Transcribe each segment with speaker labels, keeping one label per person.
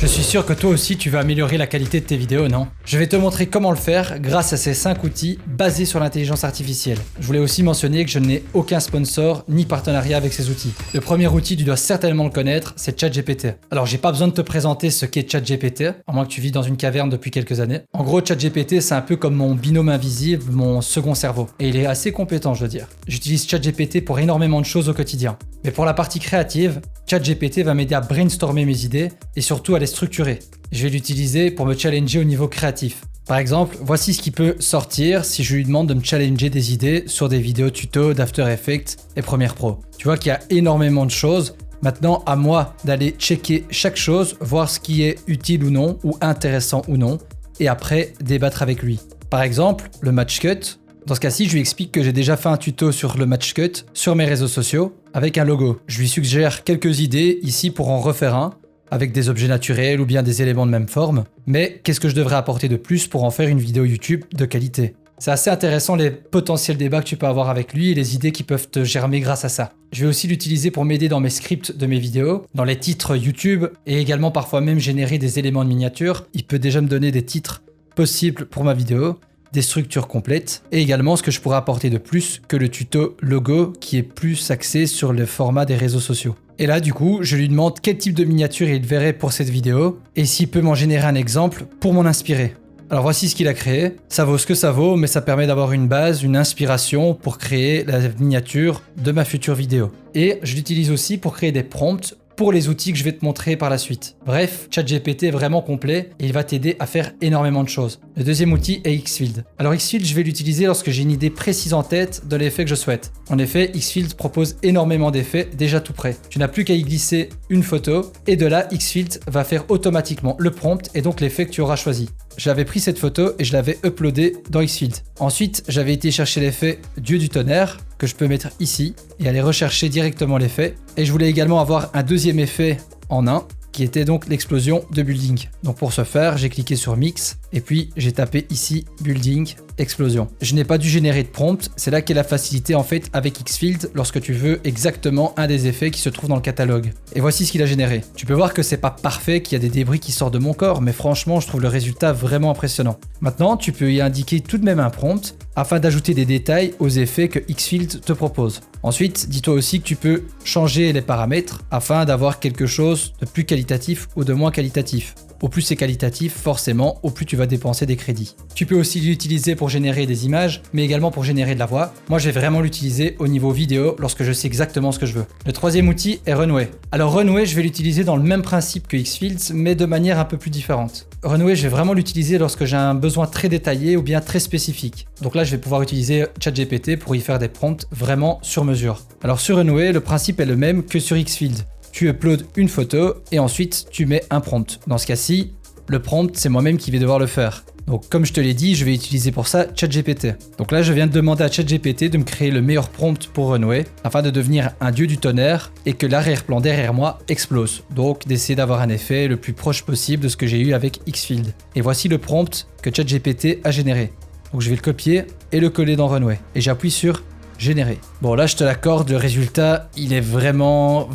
Speaker 1: Je suis sûr que toi aussi tu veux améliorer la qualité de tes vidéos, non? Je vais te montrer comment le faire grâce à ces 5 outils basés sur l'intelligence artificielle. Je voulais aussi mentionner que je n'ai aucun sponsor ni partenariat avec ces outils. Le premier outil, tu dois certainement le connaître, c'est ChatGPT. Alors j'ai pas besoin de te présenter ce qu'est ChatGPT, à moins que tu vis dans une caverne depuis quelques années. En gros, ChatGPT c'est un peu comme mon binôme invisible, mon second cerveau. Et il est assez compétent, je veux dire. J'utilise ChatGPT pour énormément de choses au quotidien. Mais pour la partie créative, ChatGPT va m'aider à brainstormer mes idées et surtout à les structurer. Je vais l'utiliser pour me challenger au niveau créatif. Par exemple, voici ce qui peut sortir si je lui demande de me challenger des idées sur des vidéos tuto d'After Effects et Premiere Pro. Tu vois qu'il y a énormément de choses. Maintenant, à moi d'aller checker chaque chose, voir ce qui est utile ou non, ou intéressant ou non, et après débattre avec lui. Par exemple, le match cut. Dans ce cas-ci, je lui explique que j'ai déjà fait un tuto sur le match cut sur mes réseaux sociaux avec un logo. Je lui suggère quelques idées ici pour en refaire un, avec des objets naturels ou bien des éléments de même forme. Mais qu'est-ce que je devrais apporter de plus pour en faire une vidéo YouTube de qualité? C'est assez intéressant les potentiels débats que tu peux avoir avec lui et les idées qui peuvent te germer grâce à ça. Je vais aussi l'utiliser pour m'aider dans mes scripts de mes vidéos, dans les titres YouTube et également parfois même générer des éléments de miniature. Il peut déjà me donner des titres possibles pour ma vidéo, des structures complètes et également ce que je pourrais apporter de plus que le tuto logo qui est plus axé sur le format des réseaux sociaux. Et là du coup, je lui demande quel type de miniature il verrait pour cette vidéo et s'il peut m'en générer un exemple pour m'en inspirer. Alors voici ce qu'il a créé. Ça vaut ce que ça vaut, mais ça permet d'avoir une base, une inspiration pour créer la miniature de ma future vidéo. Et je l'utilise aussi pour créer des prompts pour les outils que je vais te montrer par la suite. Bref, ChatGPT est vraiment complet et il va t'aider à faire énormément de choses. Le deuxième outil est Xfield. Alors Xfield, je vais l'utiliser lorsque j'ai une idée précise en tête de l'effet que je souhaite. En effet, Xfield propose énormément d'effets déjà tout prêts. Tu n'as plus qu'à y glisser une photo et de là, Xfield va faire automatiquement le prompt et donc l'effet que tu auras choisi. J'avais pris cette photo et je l'avais uploadée dans Xfield. Ensuite, j'avais été chercher l'effet Dieu du tonnerre que je peux mettre ici et aller rechercher directement l'effet. Et je voulais également avoir un deuxième effet en un qui était donc l'explosion de building. Donc pour ce faire, j'ai cliqué sur Mix et puis j'ai tapé ici Building Explosion. Je n'ai pas dû générer de prompt, c'est là qu'est la facilité en fait avec Xfield lorsque tu veux exactement un des effets qui se trouve dans le catalogue. Et voici ce qu'il a généré. Tu peux voir que c'est pas parfait, qu'il y a des débris qui sortent de mon corps, mais franchement je trouve le résultat vraiment impressionnant. Maintenant, tu peux y indiquer tout de même un prompt afin d'ajouter des détails aux effets que Xfield te propose. Ensuite, dis-toi aussi que tu peux changer les paramètres afin d'avoir quelque chose de plus qualitatif ou de moins qualitatif. Au plus c'est qualitatif, forcément, au plus tu vas dépenser des crédits. Tu peux aussi l'utiliser pour générer des images, mais également pour générer de la voix. Moi, je vais vraiment l'utiliser au niveau vidéo lorsque je sais exactement ce que je veux. Le troisième outil est Runway. Alors Runway, je vais l'utiliser dans le même principe que Xfield, mais de manière un peu plus différente. Runway, je vais vraiment l'utiliser lorsque j'ai un besoin très détaillé ou bien très spécifique. Donc là, je vais pouvoir utiliser ChatGPT pour y faire des prompts vraiment sur mesure. Alors sur Runway, le principe est le même que sur Xfield. Tu uploads une photo et ensuite tu mets un prompt. Dans ce cas-ci, le prompt, c'est moi-même qui vais devoir le faire. Donc comme je te l'ai dit, je vais utiliser pour ça ChatGPT. Donc là, je viens de demander à ChatGPT de me créer le meilleur prompt pour Runway afin de devenir un dieu du tonnerre et que l'arrière-plan derrière moi explose. Donc d'essayer d'avoir un effet le plus proche possible de ce que j'ai eu avec Xfield. Et voici le prompt que ChatGPT a généré. Donc je vais le copier et le coller dans Runway. Et j'appuie sur générer. Bon là je te l'accorde, le résultat il est vraiment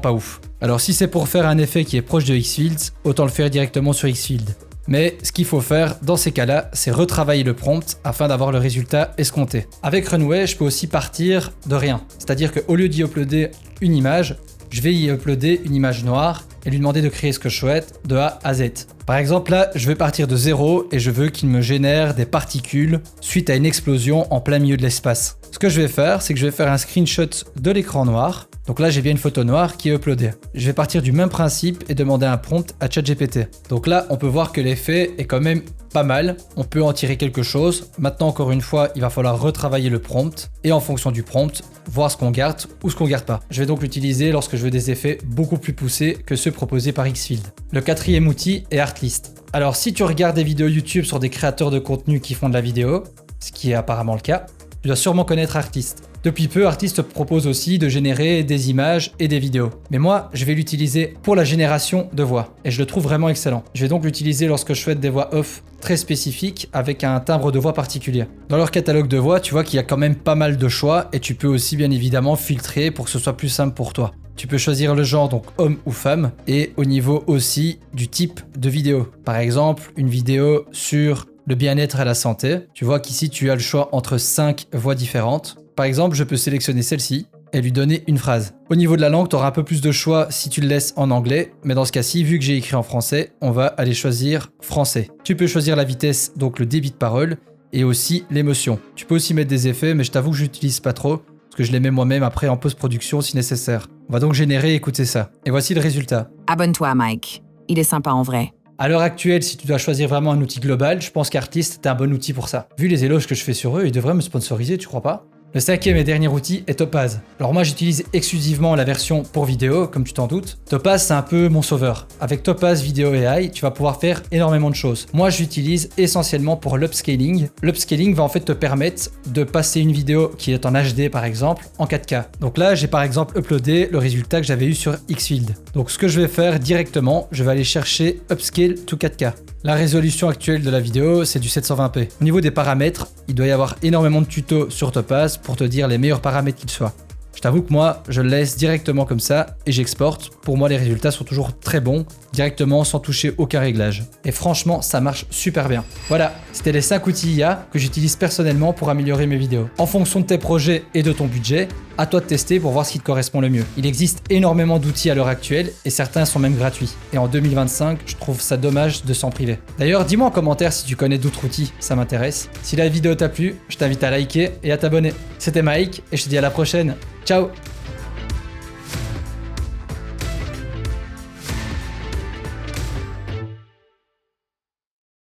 Speaker 1: pas ouf. Alors si c'est pour faire un effet qui est proche de Xfield, autant le faire directement sur Xfield. Mais ce qu'il faut faire dans ces cas-là, c'est retravailler le prompt afin d'avoir le résultat escompté. Avec Runway, je peux aussi partir de rien. C'est-à-dire qu'au lieu d'y uploader une image, je vais y uploader une image noire et lui demander de créer ce que je souhaite de A à Z. Par exemple là, je vais partir de 0 et je veux qu'il me génère des particules suite à une explosion en plein milieu de l'espace. Ce que je vais faire, c'est que je vais faire un screenshot de l'écran noir. Donc là, j'ai bien une photo noire qui est uploadée. Je vais partir du même principe et demander un prompt à ChatGPT. Donc là, on peut voir que l'effet est quand même pas mal. On peut en tirer quelque chose. Maintenant, encore une fois, il va falloir retravailler le prompt et en fonction du prompt, voir ce qu'on garde ou ce qu'on garde pas. Je vais donc l'utiliser lorsque je veux des effets beaucoup plus poussés que ceux proposés par Xfield. Le quatrième outil est Artlist. Alors, si tu regardes des vidéos YouTube sur des créateurs de contenu qui font de la vidéo, ce qui est apparemment le cas, Tu dois sûrement connaître Artist. Depuis peu, Artist propose aussi de générer des images et des vidéos. Mais moi, je vais l'utiliser pour la génération de voix. Et je le trouve vraiment excellent. Je vais donc l'utiliser lorsque je souhaite des voix off très spécifiques avec un timbre de voix particulier. Dans leur catalogue de voix, tu vois qu'il y a quand même pas mal de choix et tu peux aussi bien évidemment filtrer pour que ce soit plus simple pour toi. Tu peux choisir le genre, donc homme ou femme, et au niveau aussi du type de vidéo. Par exemple, une vidéo sur le bien-être et la santé. Tu vois qu'ici, tu as le choix entre 5 voix différentes. Par exemple, je peux sélectionner celle-ci et lui donner une phrase. Au niveau de la langue, tu auras un peu plus de choix si tu le laisses en anglais, mais dans ce cas-ci, vu que j'ai écrit en français, on va aller choisir français. Tu peux choisir la vitesse, donc le débit de parole, et aussi l'émotion. Tu peux aussi mettre des effets, mais je t'avoue que je n'utilise pas trop, parce que je les mets moi-même après en post-production si nécessaire. On va donc générer et écouter ça. Et voici le résultat.
Speaker 2: Abonne-toi, Mike. Il est sympa en vrai.
Speaker 1: À l'heure actuelle, si tu dois choisir vraiment un outil global, je pense qu'Artist est un bon outil pour ça. Vu les éloges que je fais sur eux, ils devraient me sponsoriser, tu crois pas ? Le 5e et dernier outil est Topaz. Alors moi j'utilise exclusivement la version pour vidéo, comme tu t'en doutes. Topaz c'est un peu mon sauveur. Avec Topaz Video AI, tu vas pouvoir faire énormément de choses. Moi je l'utilise essentiellement pour l'upscaling. L'upscaling va en fait te permettre de passer une vidéo qui est en HD par exemple, en 4K. Donc là j'ai par exemple uploadé le résultat que j'avais eu sur Xfield. Donc ce que je vais faire directement, je vais aller chercher Upscale to 4K. La résolution actuelle de la vidéo, c'est du 720p. Au niveau des paramètres, il doit y avoir énormément de tutos sur Topaz pour te dire les meilleurs paramètres qu'ils soient. Je t'avoue que moi, je le laisse directement comme ça et j'exporte. Pour moi, les résultats sont toujours très bons, directement sans toucher aucun réglage. Et franchement, ça marche super bien. Voilà, c'était les 5 outils IA que j'utilise personnellement pour améliorer mes vidéos. En fonction de tes projets et de ton budget, à toi de tester pour voir ce qui te correspond le mieux. Il existe énormément d'outils à l'heure actuelle et certains sont même gratuits. Et en 2025, je trouve ça dommage de s'en priver. D'ailleurs, dis-moi en commentaire si tu connais d'autres outils, ça m'intéresse. Si la vidéo t'a plu, je t'invite à liker et à t'abonner. C'était Mike et je te dis à la prochaine. Ciao!